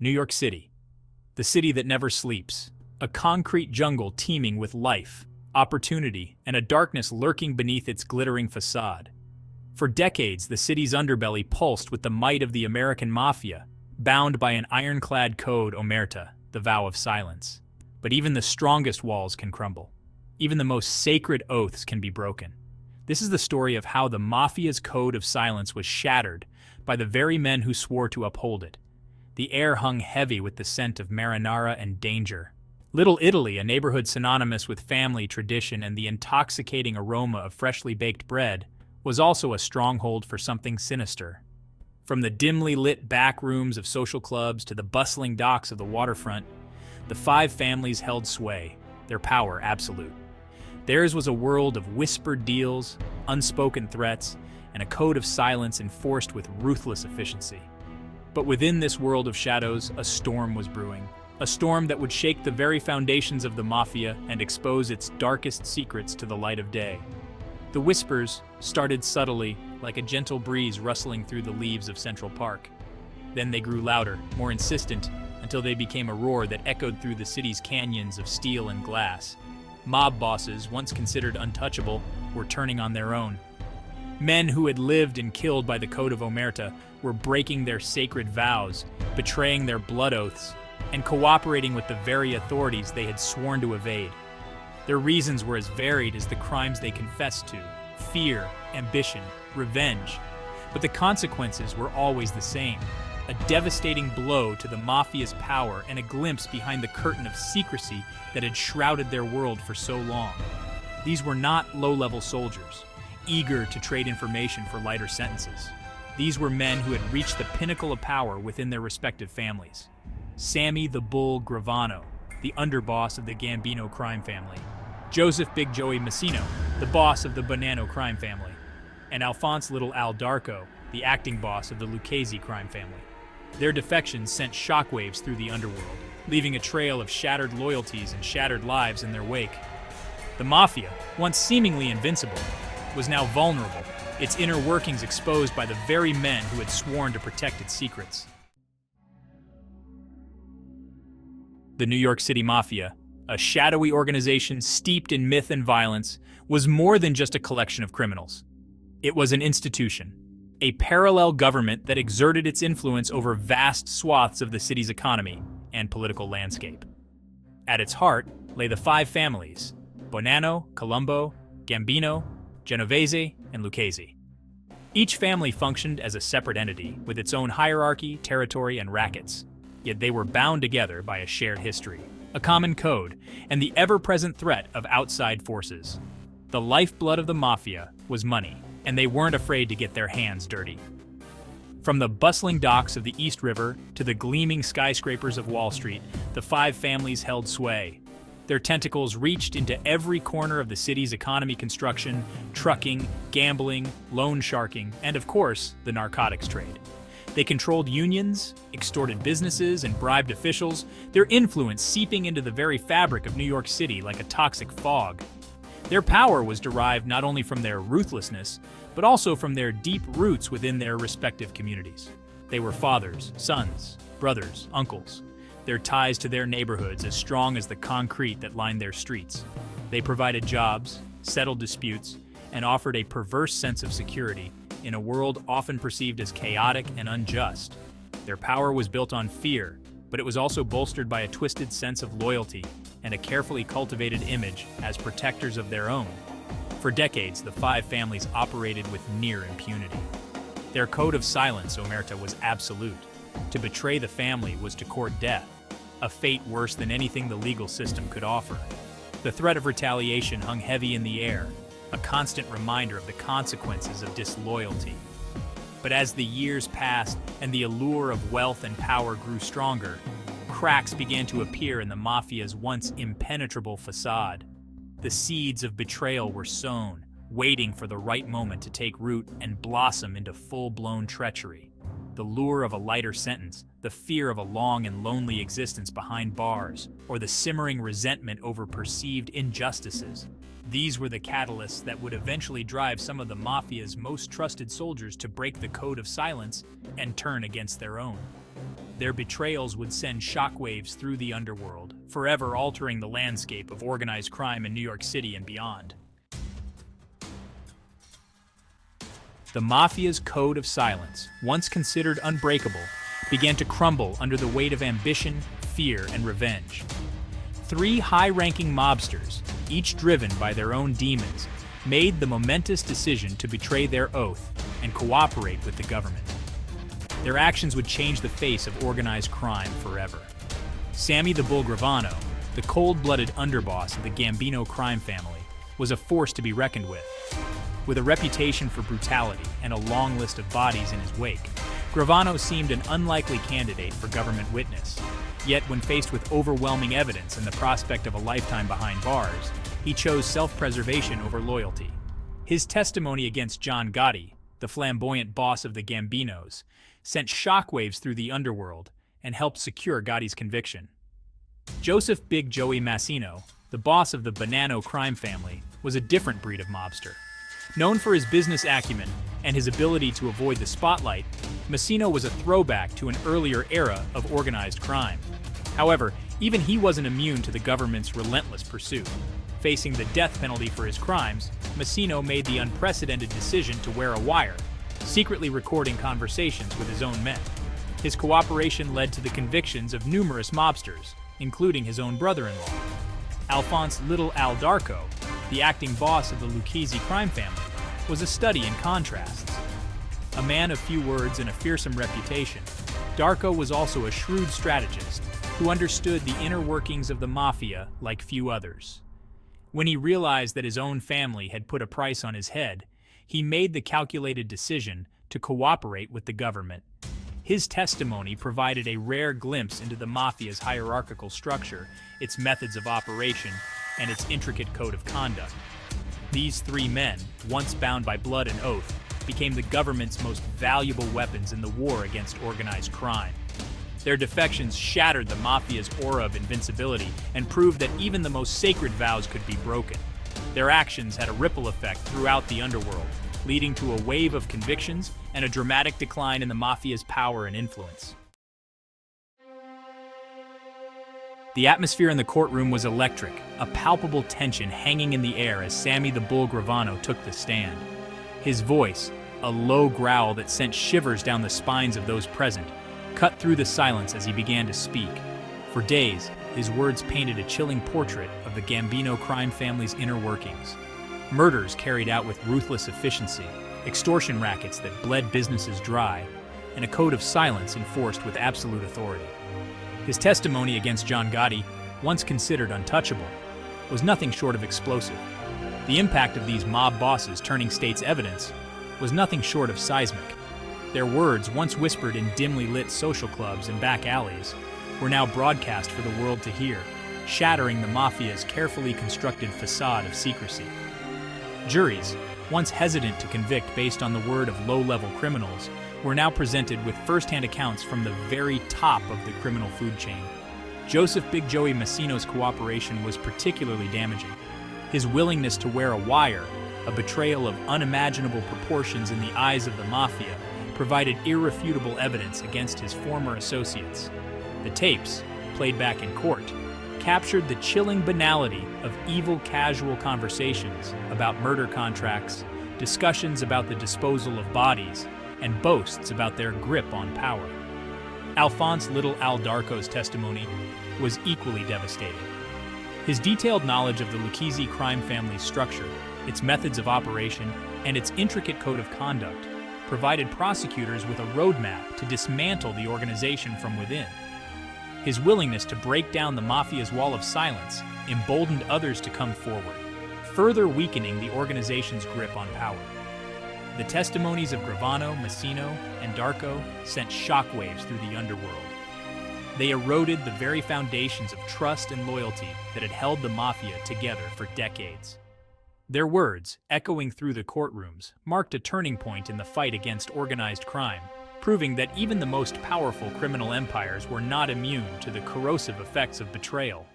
New York City, the city that never sleeps, a concrete jungle teeming with life, opportunity, and a darkness lurking beneath its glittering facade. For decades, the city's underbelly pulsed with the might of the American Mafia, bound by an ironclad code Omertà, the vow of silence. But even the strongest walls can crumble. Even the most sacred oaths can be broken. This is the story of how the Mafia's code of silence was shattered by the very men who swore to uphold it. The air hung heavy with the scent of marinara and danger. Little Italy, a neighborhood synonymous with family, tradition, and the intoxicating aroma of freshly baked bread, was also a stronghold for something sinister. From the dimly lit back rooms of social clubs to the bustling docks of the waterfront, the five families held sway, their power absolute. Theirs was a world of whispered deals, unspoken threats, and a code of silence enforced with ruthless efficiency. But within this world of shadows, a storm was brewing. A storm that would shake the very foundations of the Mafia and expose its darkest secrets to the light of day. The whispers started subtly, like a gentle breeze rustling through the leaves of Central Park. Then they grew louder, more insistent, until they became a roar that echoed through the city's canyons of steel and glass. Mob bosses, once considered untouchable, were turning on their own. Men who had lived and killed by the code of Omertà were breaking their sacred vows, betraying their blood oaths, and cooperating with the very authorities they had sworn to evade. Their reasons were as varied as the crimes they confessed to: fear, ambition, revenge. But the consequences were always the same: a devastating blow to the Mafia's power and a glimpse behind the curtain of secrecy that had shrouded their world for so long. These were not low-level soldiers, eager to trade information for lighter sentences. These were men who had reached the pinnacle of power within their respective families. Sammy the Bull Gravano, the underboss of the Gambino crime family. Joseph Big Joey Massino, the boss of the Bonanno crime family. And Alphonse Little AlphonseDArco, the acting boss of the Lucchese crime family. Their defections sent shockwaves through the underworld, leaving a trail of shattered loyalties and shattered lives in their wake. The Mafia, once seemingly invincible, was now vulnerable, its inner workings exposed by the very men who had sworn to protect its secrets. The New York City Mafia, a shadowy organization steeped in myth and violence, was more than just a collection of criminals. It was an institution, a parallel government that exerted its influence over vast swaths of the city's economy and political landscape. At its heart lay the five families: Bonanno, Colombo, Gambino, Genovese, and Lucchese. Each family functioned as a separate entity, with its own hierarchy, territory, and rackets. Yet they were bound together by a shared history, a common code, and the ever-present threat of outside forces. The lifeblood of the Mafia was money, and they weren't afraid to get their hands dirty. From the bustling docks of the East River to the gleaming skyscrapers of Wall Street, the five families held sway. Their tentacles reached into every corner of the city's economy: construction, trucking, gambling, loan sharking, and of course, the narcotics trade. They controlled unions, extorted businesses, and bribed officials, their influence seeping into the very fabric of New York City like a toxic fog. Their power was derived not only from their ruthlessness, but also from their deep roots within their respective communities. They were fathers, sons, brothers, uncles, their ties to their neighborhoods as strong as the concrete that lined their streets. They provided jobs, settled disputes, and offered a perverse sense of security in a world often perceived as chaotic and unjust. Their power was built on fear, but it was also bolstered by a twisted sense of loyalty and a carefully cultivated image as protectors of their own. For decades, the five families operated with near impunity. Their code of silence, Omertà, was absolute. To betray the family was to court death, a fate worse than anything the legal system could offer. The threat of retaliation hung heavy in the air, a constant reminder of the consequences of disloyalty. But as the years passed and the allure of wealth and power grew stronger, cracks began to appear in the Mafia's once impenetrable facade. The seeds of betrayal were sown, waiting for the right moment to take root and blossom into full-blown treachery. The lure of a lighter sentence, the fear of a long and lonely existence behind bars, or the simmering resentment over perceived injustices. These were the catalysts that would eventually drive some of the Mafia's most trusted soldiers to break the code of silence and turn against their own. Their betrayals would send shockwaves through the underworld, forever altering the landscape of organized crime in New York City and beyond. The Mafia's code of silence, once considered unbreakable, began to crumble under the weight of ambition, fear, and revenge. Three high-ranking mobsters, each driven by their own demons, made the momentous decision to betray their oath and cooperate with the government. Their actions would change the face of organized crime forever. Sammy the Bull Gravano, the cold-blooded underboss of the Gambino crime family, was a force to be reckoned with. With a reputation for brutality and a long list of bodies in his wake, Gravano seemed an unlikely candidate for government witness. Yet when faced with overwhelming evidence and the prospect of a lifetime behind bars, he chose self-preservation over loyalty. His testimony against John Gotti, the flamboyant boss of the Gambinos, sent shockwaves through the underworld and helped secure Gotti's conviction. Joseph Big Joey Massino, the boss of the Bonanno crime family, was a different breed of mobster. Known for his business acumen and his ability to avoid the spotlight, Massino was a throwback to an earlier era of organized crime. However, even he wasn't immune to the government's relentless pursuit. Facing the death penalty for his crimes, Massino made the unprecedented decision to wear a wire, secretly recording conversations with his own men. His cooperation led to the convictions of numerous mobsters, including his own brother-in-law. Alphonse Little Al Darco, the acting boss of the Lucchese crime family, was a study in contrasts. A man of few words and a fearsome reputation, Darco was also a shrewd strategist who understood the inner workings of the Mafia like few others. When he realized that his own family had put a price on his head, he made the calculated decision to cooperate with the government. His testimony provided a rare glimpse into the Mafia's hierarchical structure, its methods of operation, and its intricate code of conduct. These three men, once bound by blood and oath, became the government's most valuable weapons in the war against organized crime. Their defections shattered the Mafia's aura of invincibility and proved that even the most sacred vows could be broken. Their actions had a ripple effect throughout the underworld, leading to a wave of convictions and a dramatic decline in the Mafia's power and influence. The atmosphere in the courtroom was electric, a palpable tension hanging in the air as Sammy the Bull Gravano took the stand. His voice, a low growl that sent shivers down the spines of those present, cut through the silence as he began to speak. For days, his words painted a chilling portrait of the Gambino crime family's inner workings. Murders carried out with ruthless efficiency, extortion rackets that bled businesses dry, and a code of silence enforced with absolute authority. His testimony against John Gotti, once considered untouchable, was nothing short of explosive. The impact of these mob bosses turning state's evidence was nothing short of seismic. Their words, once whispered in dimly lit social clubs and back alleys, were now broadcast for the world to hear, shattering the Mafia's carefully constructed facade of secrecy. Juries, once hesitant to convict based on the word of low-level criminals, were now presented with first-hand accounts from the very top of the criminal food chain. Joseph Big Joey Massino's cooperation was particularly damaging. His willingness to wear a wire, a betrayal of unimaginable proportions in the eyes of the Mafia, provided irrefutable evidence against his former associates. The tapes, played back in court, captured the chilling banality of evil casual conversations about murder contracts, discussions about the disposal of bodies, and boasts about their grip on power. Alphonse Little Al Darco's testimony was equally devastating. His detailed knowledge of the Lucchese crime family's structure, its methods of operation, and its intricate code of conduct provided prosecutors with a roadmap to dismantle the organization from within. His willingness to break down the Mafia's wall of silence emboldened others to come forward, further weakening the organization's grip on power. The testimonies of Gravano, Massino, and Darco sent shockwaves through the underworld. They eroded the very foundations of trust and loyalty that had held the Mafia together for decades. Their words, echoing through the courtrooms, marked a turning point in the fight against organized crime, proving that even the most powerful criminal empires were not immune to the corrosive effects of betrayal.